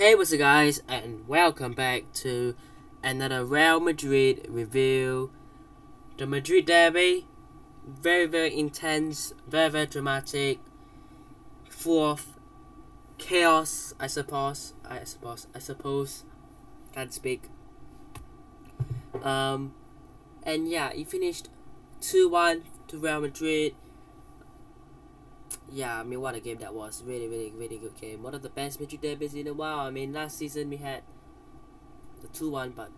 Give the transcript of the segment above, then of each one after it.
Hey, what's up, guys, and welcome back to another Real Madrid review. The Madrid derby, very intense, very dramatic, full of chaos. I suppose. Can't speak. And yeah, it finished 2-1 to Real Madrid. Yeah, I mean, what a game that was. Really good game. One of the best Madrid derbies in a while. I mean, last season we had the 2-1, but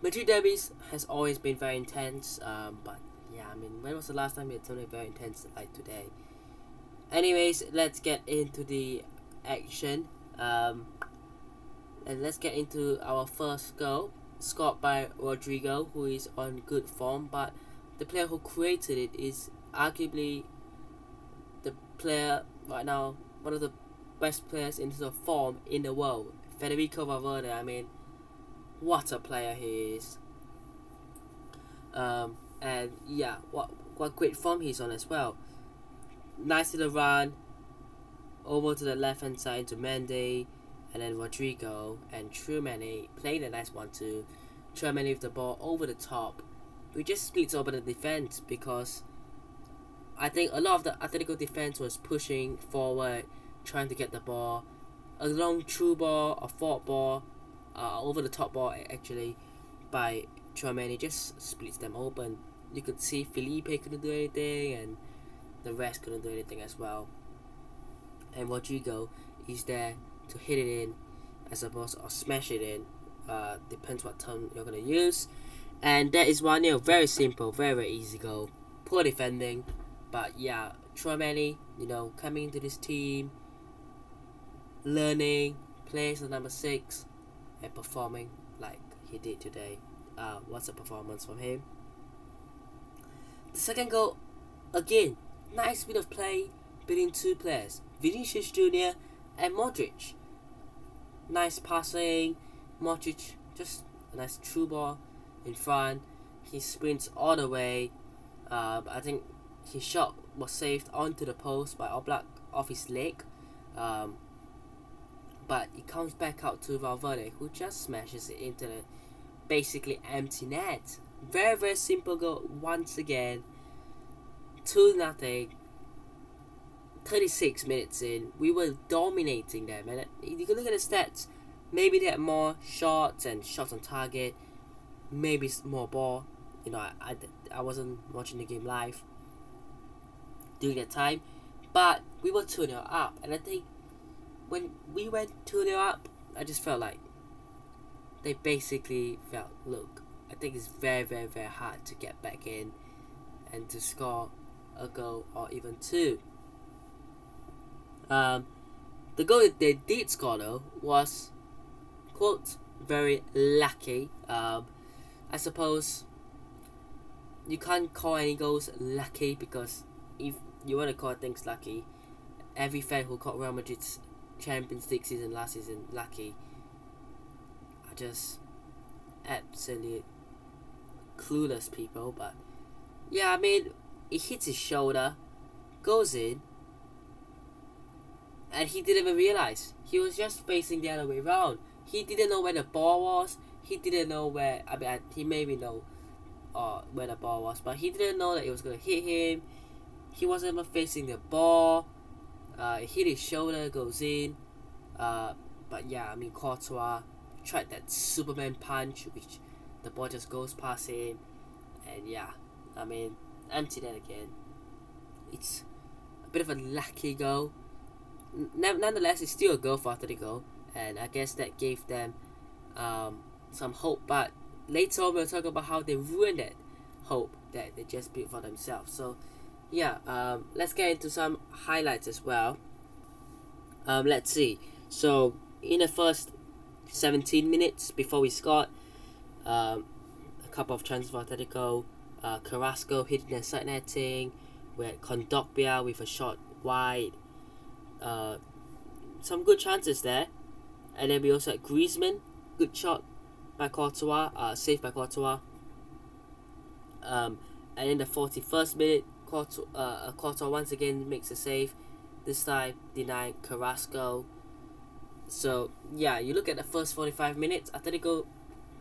Madrid derbies has always been very intense. But yeah, I mean, when was the last time we had something very intense like today? Anyways, let's get into the action. And let's get into our first goal, scored by Rodrigo, who is on good form. But the player who created it is arguably the player right now, one of the best players in terms of form in the world, Federico Valverde. I mean, what a player he is. And yeah, what great form he's on as well. Nice little run over to the left hand side to Mendy, and then Rodrigo and Tchouaméni playing a nice 1-2. Tchouaméni with the ball over the top. We just splits over the defense because I think a lot of the Atlético defense was pushing forward, trying to get the ball. A long through ball, a forward ball, over the top ball actually by Tchouaméni just splits them open. You could see Felipe couldn't do anything, and the rest couldn't do anything as well. And Rodrigo is there to hit it in, I suppose, or smash it in. Depends what term you're gonna use. And that is 1-0. Very simple, very easy goal. Poor defending, but yeah, Tchouaméni, coming into this team, learning, plays the number 6, and performing like he did today. What's a performance from him? The second goal, again, nice bit of play between two players, Vinicius Jr. and Modric. Nice passing, Modric just a nice through ball in front. He sprints all the way. I think his shot was saved onto the post by Oblak off his leg. But it comes back out to Valverde, who just smashes it into the basically empty net. Very simple goal once again. 2-0. 36 minutes in, we were dominating them, and you can look at the stats. Maybe they had more shots and shots on target, maybe more ball. I wasn't watching the game live during that time, but we were 2-0 up, and I think when we went 2-0 up, I just felt like they basically felt, look, I think it's very hard to get back in and to score a goal or even two. The goal that they did score though was, quote, very lucky. I suppose you can't call any goals lucky, because if you want to call things lucky, every fan who called Real Madrid's Champions League season last season lucky are just absolute clueless people. But yeah, I mean, it hits his shoulder, goes in, and he didn't even realize. He was just facing the other way around. He didn't know where the ball was. He didn't know where. He maybe know where the ball was, but he didn't know that it was gonna hit him. He wasn't even facing the ball. It hit his shoulder, goes in. But yeah, I mean, Courtois tried that Superman punch, which the ball just goes past him, and yeah, I mean, empty net again. It's a bit of a lucky goal. Nonetheless, it's still a goal for Atlético, and I guess that gave them some hope. But later on, we'll talk about how they ruined that hope that they just built for themselves. So yeah, let's get into some highlights as well. Let's see. So in the first 17 minutes before we scored, a couple of chances for Atlético. Carrasco hitting the side netting. We had Kondogbia with a shot wide. Some good chances there, and then we also had Griezmann, good shot by Courtois, saved by Courtois. And in the 41st minute, Courtois once again makes a save. This time denied Carrasco. So yeah, you look at the first 45 minutes, Atletico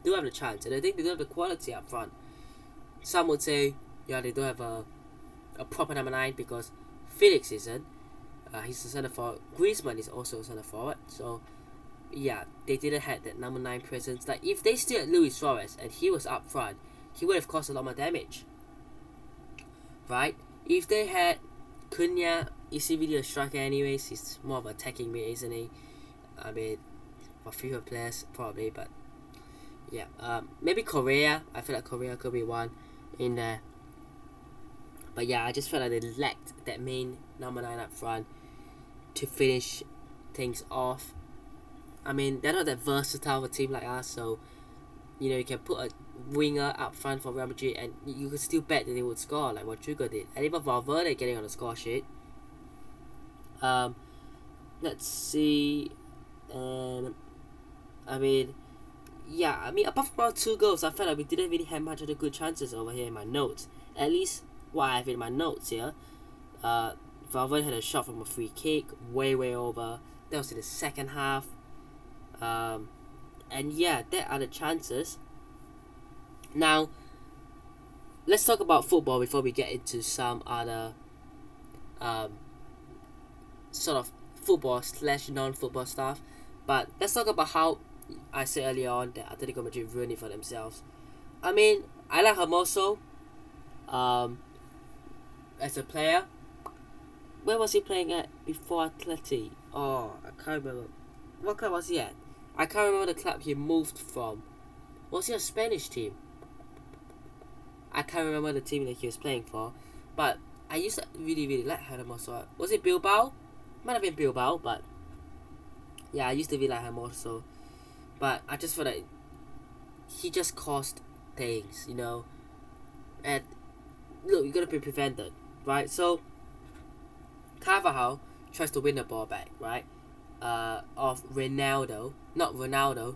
do have the chance, and I think they do have the quality up front. Some would say, yeah, they don't have a proper number 9 because Felix isn't. He's a centre forward. Griezmann is also a centre forward. So yeah, they didn't have that number 9 presence. Like if they still had Luis Suarez and he was up front, he would have caused a lot more damage. Right? If they had Cunha, is he really a striker anyways? He's more of an attacking mid, isn't he? I mean, for fewer players probably, but yeah. Maybe Korea. I feel like Korea could be one in there. But yeah, I just felt like they lacked that main number 9 up front to finish things off. I mean, they're not that versatile of a team like us, so you know you can put a winger up front for Real Madrid and you could still bet that they would score like what Trigger did. And even Valverde getting on the score sheet. Let's see. I mean, apart from our 2 goals, I felt like we didn't really have much of the good chances over here in my notes. At least what I have in my notes here. Valverde had a shot from a free kick, way over. That was in the second half. And yeah, there are the chances. Now, let's talk about football before we get into some other sort of football / non-football stuff. But let's talk about how I said earlier on that Atletico Madrid ruined it for themselves. I mean, I like Hermoso as a player. Where was he playing at before Atleti? Oh, I can't remember. What club was he at? I can't remember the club he moved from. Was he a Spanish team? I can't remember the team that he was playing for. But I used to really like Hermoso. Was it Bilbao? Might have been Bilbao, but yeah, I used to really like Hermoso. But I just feel like he just caused things, you know. And look, you gotta be prevented, right? So Carvajal tries to win the ball back, right? Of Ronaldo, not Ronaldo,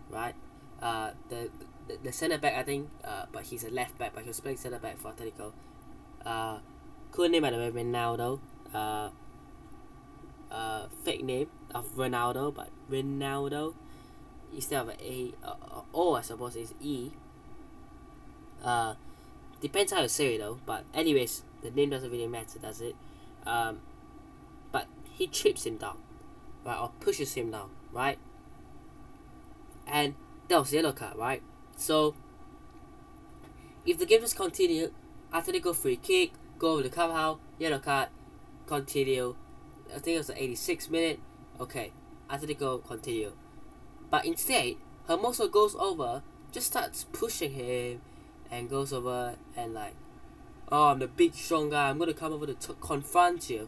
right? The centre back, I think, but he's a left back, but he was playing centre back for Atlético. Cool name by the way, Ronaldo. Fake name of Ronaldo, but Ronaldo instead of a O, I suppose is E. Depends how you say it though, but anyways, the name doesn't really matter, does it? But he trips him down, right, or pushes him down, right? And that was yellow card, right? So if the game just continued, Atletico free kick, go over the Carvajal, yellow card, continue. I think it was the 86th minute. Okay, Atletico continue. But instead, Hermoso goes over, just starts pushing him, and goes over and like, oh, I'm the big strong guy, I'm gonna come over to confront you.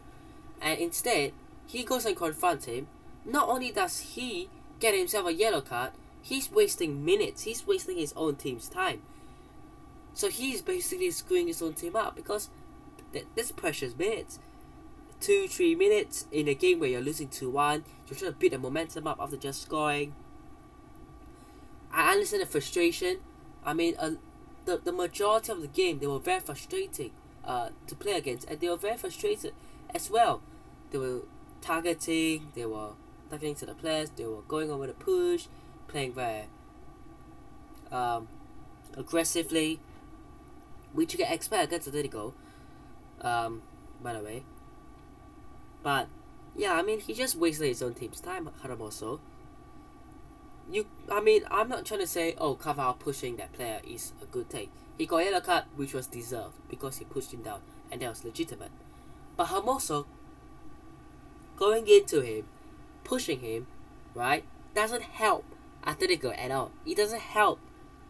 And instead, he goes and confronts him. Not only does he get himself a yellow card, he's wasting minutes. He's wasting his own team's time. So he's basically screwing his own team up because that's precious minutes. 2-3 minutes in a game where you're losing 2-1. You're trying to beat the momentum up after just scoring. I understand the frustration. I mean, the majority of the game, they were very frustrating to play against. And they were very frustrated as well. They were targeting to the players. They were going over the push, playing very aggressively, which you can expect against Atletico, by the way. But yeah, I mean, he just wasted his own team's time, Hermoso. I'm not trying to say, oh, Carvajal pushing that player is a good thing. He got a yellow card, which was deserved because he pushed him down, and that was legitimate. But Hermoso going into him, pushing him, right, doesn't help Atletico at all. It doesn't help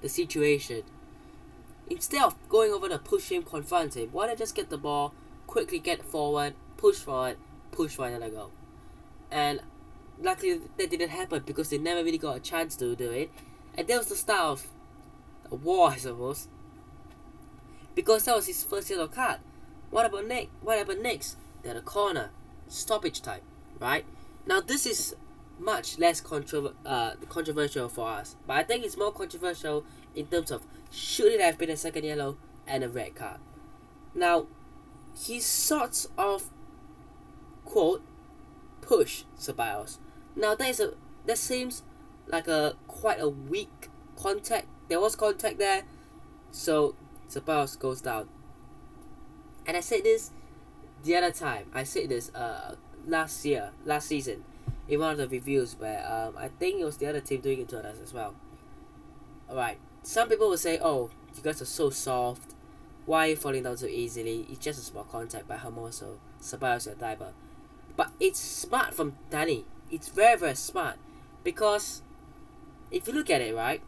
the situation. Instead of going over to push him, confront him, why not just get the ball, quickly get forward, push for another goal? And luckily that didn't happen because they never really got a chance to do it. And that was the start of a war, I suppose. Because that was his first yellow card. What happened next? They had a corner. Stoppage time, right? Now this is much less controversial for us. But I think it's more controversial in terms of should it have been a second yellow and a red card. Now, he sorts of, quote, push Ceballos. Now that seems like a quite a weak contact. There was contact there, so Ceballos goes down. And I said this the other time. I said this last season, in one of the reviews where I think it was the other team doing it to us as well. Alright, some people will say, oh, you guys are so soft. Why are you falling down so easily? It's just a small contact by Hermoso, Ceballos your diver. But it's smart from Danny. It's very, very smart. Because if you look at it, right,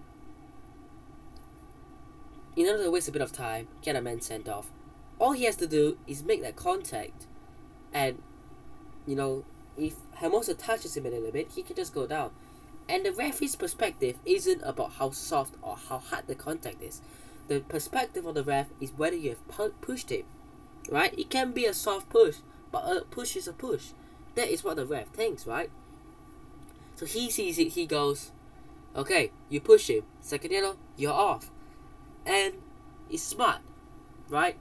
in order to waste a bit of time, get a man sent off, all he has to do is make that contact, and if Hermoso touches him a little bit, he can just go down. And the referee's perspective isn't about how soft or how hard the contact is. The perspective of the ref is whether you have pushed him, right? It can be a soft push, but a push is a push. That is what the ref thinks, right? So he sees it, he goes, okay, you push him, second yellow, you're off. And it's smart, right?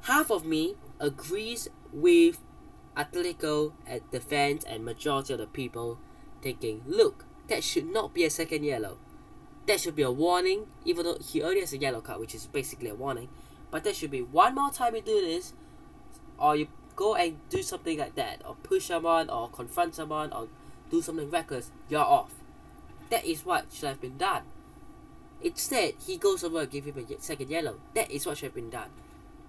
Half of me agrees with Atlético and the fans and majority of the people thinking, look, that should not be a second yellow. That should be a warning, even though he only has a yellow card, which is basically a warning. But there should be one more time you do this, or you go and do something like that, or push someone, or confront someone, or do something reckless, you're off. That is what should have been done. Instead, he goes over and give him a second yellow. That is what should have been done.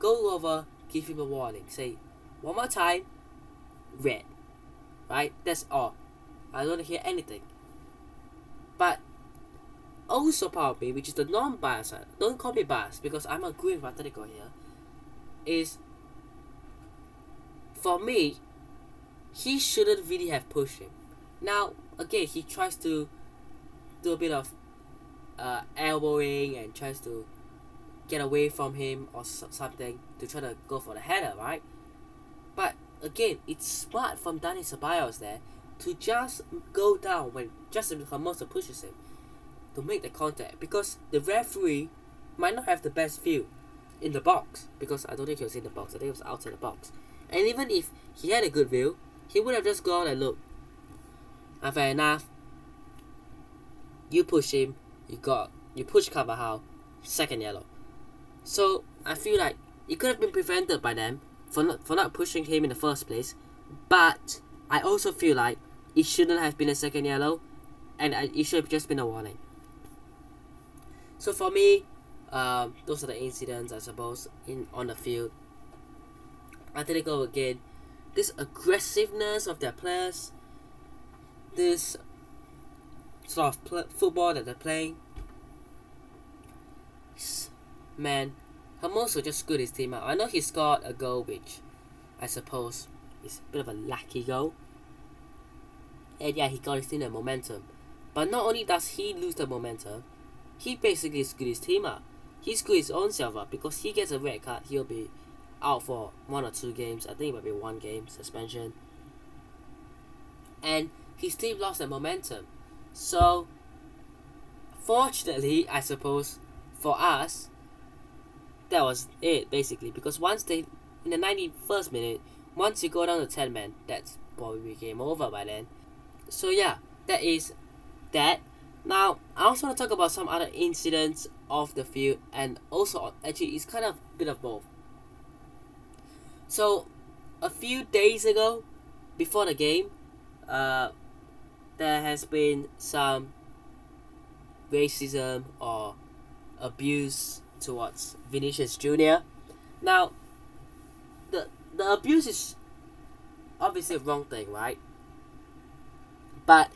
Go over, give him a warning. Say, one more time, red. Right? That's all. I don't want to hear anything. But also part of me, which is the non-biased side, don't call me biased because I'm agreeing with Atlético here, is for me, he shouldn't really have pushed him. Now, again, he tries to do a bit of elbowing and tries to get away from him or something to try to go for the header, right? But again, it's smart from Dani Ceballos there to just go down when Justin Hermoso pushes him to make the contact, because the referee might not have the best view in the box, because I don't think he was in the box, I think he was outside the box. And even if he had a good view, he would have just gone and looked. And fair enough, you push him, you push Carvajal, second yellow. So I feel like it could have been prevented by them for not pushing him in the first place. But I also feel like it shouldn't have been a second yellow, and it should have just been a warning. So for me, those are the incidents, I suppose, on the field. Atlético again, this aggressiveness of their players, this sort of football that they're playing. Man, Hermoso just screwed his team out. I know he scored a goal, which I suppose is a bit of a lucky goal. And yeah, he got his team the momentum. But not only does he lose the momentum, he basically screwed his team up. He screwed his own self up because he gets a red card. He'll be out for 1 or 2 games. I think it might be 1 game suspension. And his team lost their momentum. So, fortunately, I suppose, for us, that was it, basically. Because in the 91st minute, once you go down to 10 men, that's probably game over by then. So yeah, that is that. Now, I also want to talk about some other incidents of the field, and also, actually, it's kind of a bit of both. So, a few days ago, before the game, there has been some racism or abuse towards Vinicius Jr. Now, the abuse is obviously a wrong thing, right? But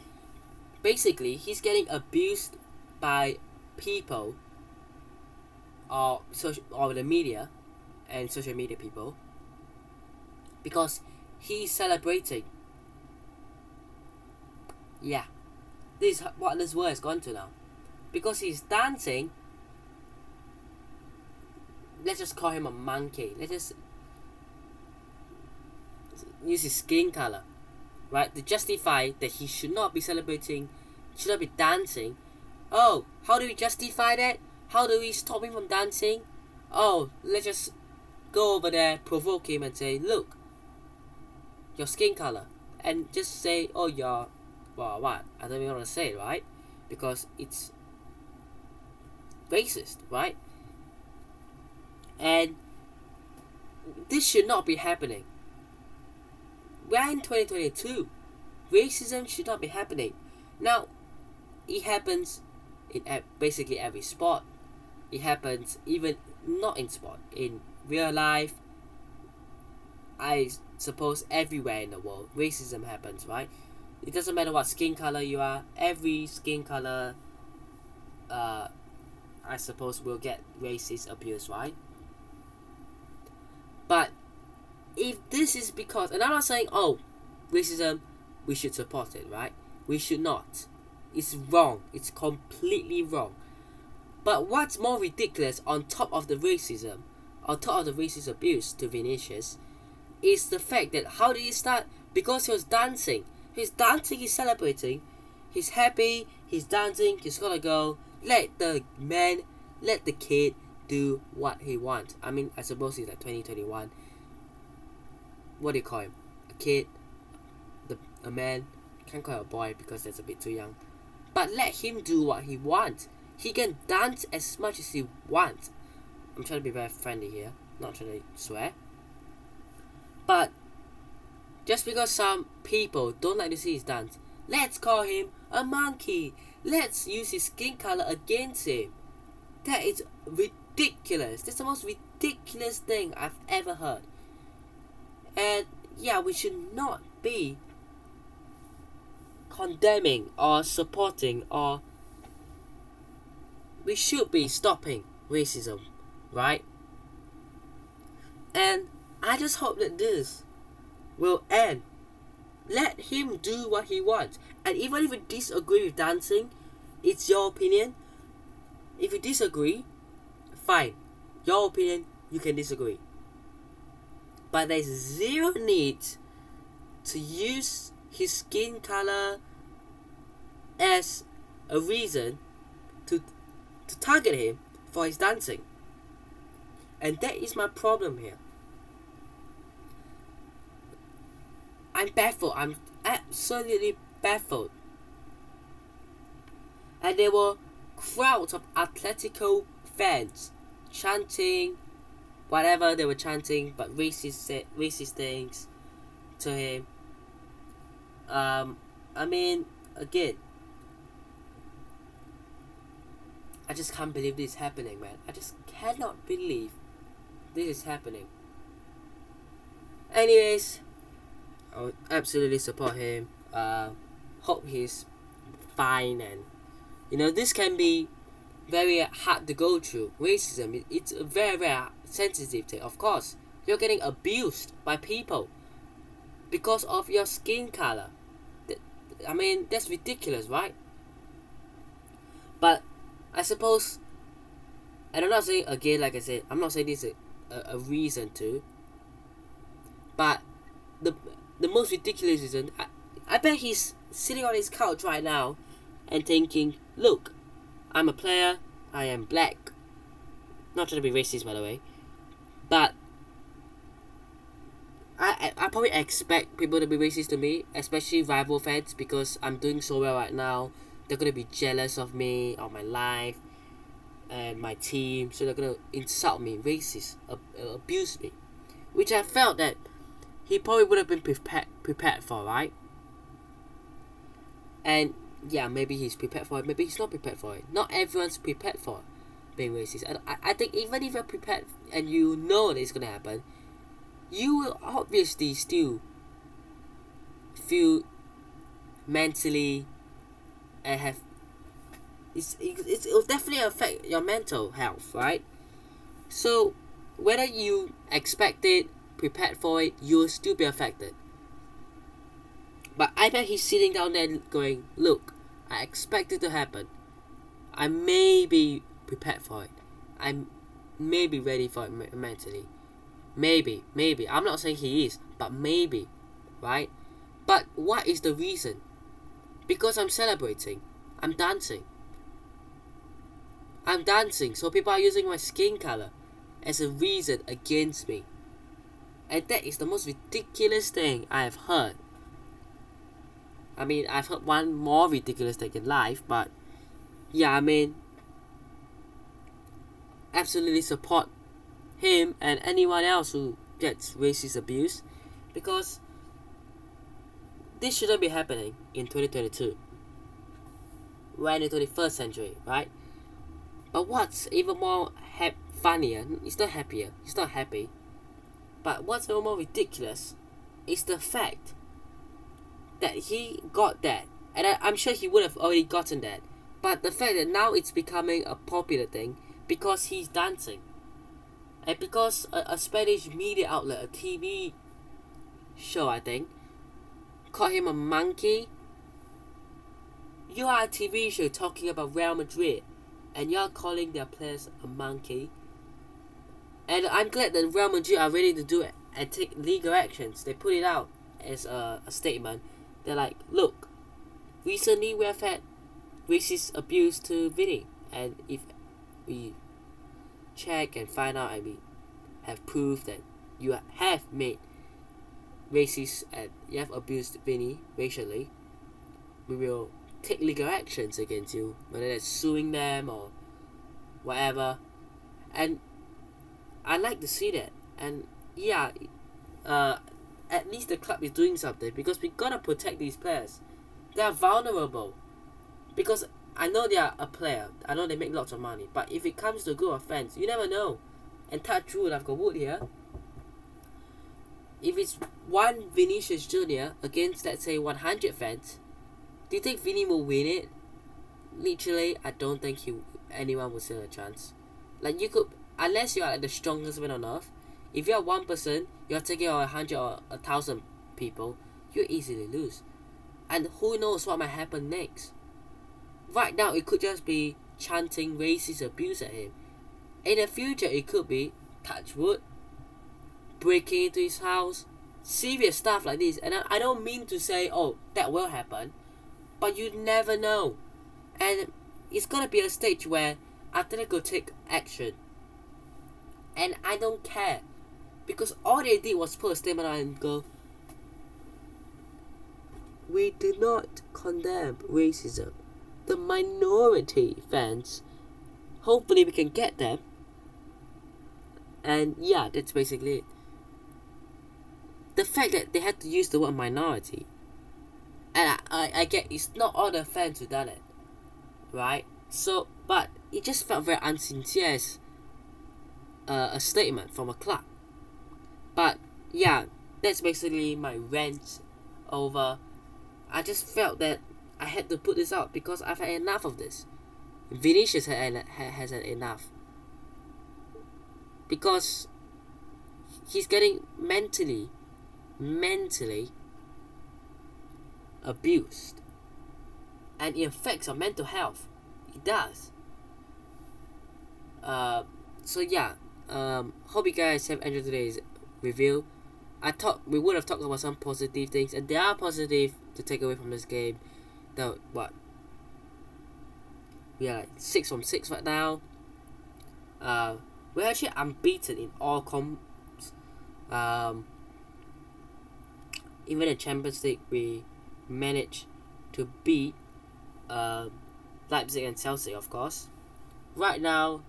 basically, he's getting abused by people or the media and social media people because he's celebrating. Yeah, this is what this world has gone to now. Because he's dancing, let's just call him a monkey. Let's just use his skin color, right, to justify that he should not be celebrating, should not be dancing. Oh, how do we justify that? How do we stop him from dancing? Oh, let's just go over there, provoke him and say, look, your skin color. and just say, oh, you're, well, what? I don't even want to say it, right? Because it's racist, right? And this should not be happening. We're in 2022. Racism should not be happening. Now, it happens in basically every sport. It happens even not in sport. In real life, I suppose everywhere in the world, racism happens, right? It doesn't matter what skin color you are. Every skin color, I suppose, will get racist abuse, right? But if this is because, and I'm not saying, oh, racism, we should support it, right? We should not. It's wrong. It's completely wrong. But what's more ridiculous on top of the racism, on top of the racist abuse to Vinicius, is the fact that how did he start? Because he was dancing. He's dancing, he's celebrating, he's happy, he's dancing, he's gonna go. Let the man, let the kid do what he wants. I mean, I suppose he's like 2021. What do you call him? A kid? A man? Can't call him a boy because that's a bit too young. But let him do what he wants. He can dance as much as he wants. I'm trying to be very friendly here, not trying to swear. But just because some people don't like to see his dance, let's call him a monkey. Let's use his skin color against him. That is ridiculous. That's the most ridiculous thing I've ever heard. And yeah, we should not be condemning or supporting, or we should be stopping racism, right? And I just hope that this will end. Let him do what he wants. And even if you disagree with dancing, it's your opinion. If you disagree, fine. Your opinion, you can disagree. But there's zero need to use his skin color as a reason to target him for his dancing. And that is my problem here. I'm baffled. I'm absolutely baffled. And there were crowds of Atlético fans chanting whatever they were chanting, but racist things to him. I mean, again, I just can't believe this is happening, man. I just cannot believe this is happening. Anyways, I would absolutely support him. Hope he's fine, and this can be very hard to go through. Racism, it's a very, very sensitive thing. Of course, you're getting abused by people because of your skin color. I mean, that's ridiculous, right? But I suppose, and I'm not saying, again, like I said, I'm not saying this is a reason to, but the most ridiculous reason, I bet he's sitting on his couch right now and thinking, look, I'm a player, I am black. Not trying to be racist, by the way, but I probably expect people to be racist to me, especially rival fans, because I'm doing so well right now. They're gonna be jealous of me, of my life, and my team, so they're gonna insult me, racist, abuse me, which I felt that he probably would have been prepared for, right? And yeah, maybe he's prepared for it, maybe he's not prepared for it. Not everyone's prepared for being racist. And I think even if you're prepared and you know that it's gonna happen, you will obviously still feel mentally and have it'll definitely affect your mental health, right? So whether you expect it, prepared for it, you'll still be affected. But I bet he's sitting down there going, look, I expect it to happen. I may be prepared for it. I may be ready for it mentally. Maybe. I'm not saying he is, but maybe, right? But what is the reason? Because I'm celebrating. I'm dancing, so people are using my skin color as a reason against me. And that is the most ridiculous thing I have heard. I mean, I've heard one more ridiculous take in life, but yeah, I mean, absolutely support him and anyone else who gets racist abuse, because this shouldn't be happening in 2022. We're in the 21st century, right? But what's even more funnier, it's not happier, it's not happy, but what's even more ridiculous is the fact that he got that, and I'm sure he would have already gotten that, but the fact that now it's becoming a popular thing because he's dancing, and because a Spanish media outlet, a TV show I think, called him a monkey. You are a TV show talking about Real Madrid, and you're calling their players a monkey. And I'm glad that Real Madrid are ready to do it and take legal actions. They put it out as a statement. They're like, look, recently we have had racist abuse to Vinny, and if we check and find out and we have proof that you have made racist and you have abused Vinny racially, we will take legal actions against you, whether that's suing them or whatever. And I like to see that. And yeah, at least the club is doing something, because we gotta protect these players. They are vulnerable, because I know they are a player, I know they make lots of money, but if it comes to a group of fans, you never know. And touch wood, I've got wood here. If it's one Vinicius Junior against, let's say, 100 fans, do you think Vinny will win it? Literally, I don't think anyone will stand a chance. Like, you could, unless you are like the strongest man on earth, if you are one person, you're taking on 100 or 1,000 people, you easily lose. And who knows what might happen next? Right now, it could just be chanting racist abuse at him. In the future, it could be, touch wood, breaking into his house, serious stuff like this. And I don't mean to say, oh, that will happen, but you never know. And it's gonna be a stage where Atlético take action. And I don't care, because all they did was put a statement out and go, we do not condemn racism. The minority fans, hopefully we can get them. And yeah, that's basically it. The fact that they had to use the word minority, and I get it's not all the fans who done it, right? So, but it just felt very unsincere as a statement from a club. But yeah, that's basically my rant over. I just felt that I had to put this out because I've had enough of this. Vinicius has had enough, because he's getting mentally abused, and it affects our mental health. It does. So yeah, hope you guys have enjoyed today's review. I thought we would have talked about some positive things, and there are positive to take away from this game. Though what? We are like 6 from 6 right now. We're actually unbeaten in all comps. Even in Champions League, we managed to beat Leipzig and Chelsea, of course. Right now,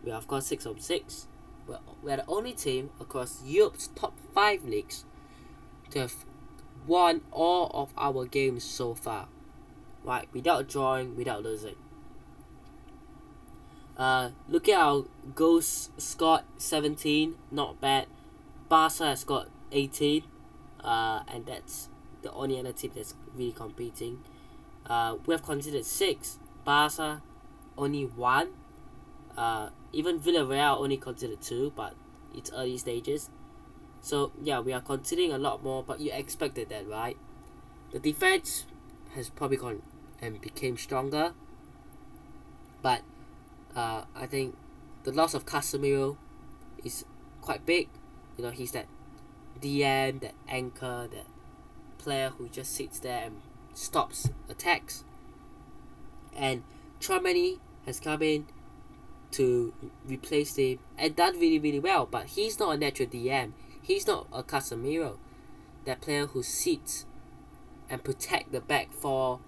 we are of course 6 from 6. We're the only team across Europe's top 5 leagues to have won all of our games so far. Right, without drawing, without losing. Look at our goals scored, 17, not bad. Barca has got 18, and that's the only other team that's really competing. We have conceded 6, Barca only 1. Even Villarreal only conceded 2, but it's early stages. So yeah, we are conceding a lot more, but you expected that, right? The defense has probably gone and became stronger, but I think the loss of Casemiro is quite big. You know, he's that DM, that anchor, that player who just sits there and stops attacks. And Tchouaméni has come in to replace him and done really, really well. But he's not a natural DM. He's not a Casemiro, that player who sits and protect the back four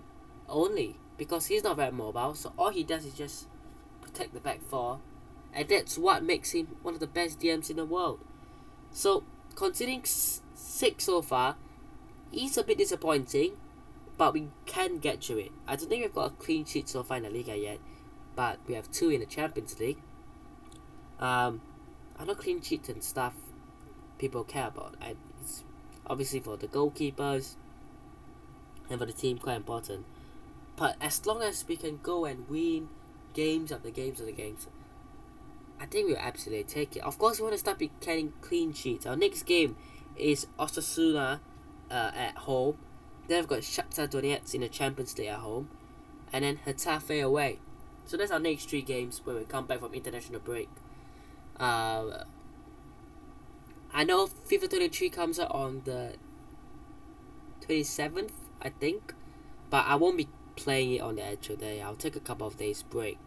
only, because he's not very mobile. So all he does is just protect the back four, and that's what makes him one of the best DMs in the world. So considering 6 so far, it's a bit disappointing, but we can get through it. I don't think we've got a clean sheet so far in the Liga yet, but we have 2 in the Champions League. I know clean sheets and stuff people care about, and it's obviously for the goalkeepers and for the team quite important. But as long as we can go and win games after games after games, I think we'll absolutely take it. Of course, we want to start getting clean sheets. Our next game is Osasuna at home. Then we've got Shakhtar Donetsk in the Champions League at home, and then Getafe away. So that's our next 3 games when we come back from international break. I know FIFA 23 comes out on the 27th, I think, but I won't be playing it on the actual day. I'll take a couple of days break,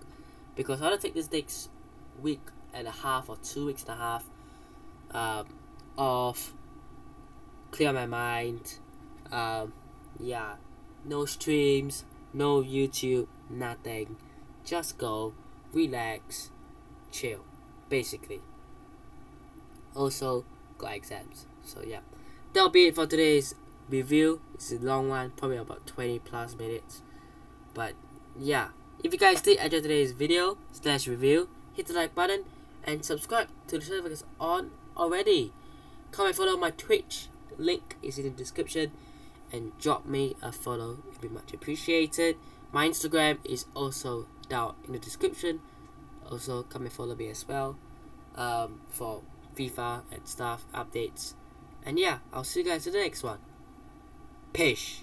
because I want to take this next week and a half or 2 weeks and a half off, clear my mind. Yeah, no streams, no YouTube, nothing. Just go, relax, chill, basically. Also, got exams. So yeah, that'll be it for today's review. It's a long one, probably about 20 plus minutes. But yeah, if you guys did enjoy today's video / review, hit the like button and subscribe to the channel if it's on already. Come and follow my Twitch, the link is in the description, and drop me a follow, it'd be much appreciated. My Instagram is also down in the description. Also come and follow me as well for FIFA and stuff updates. And yeah, I'll see you guys in the next one. Peace.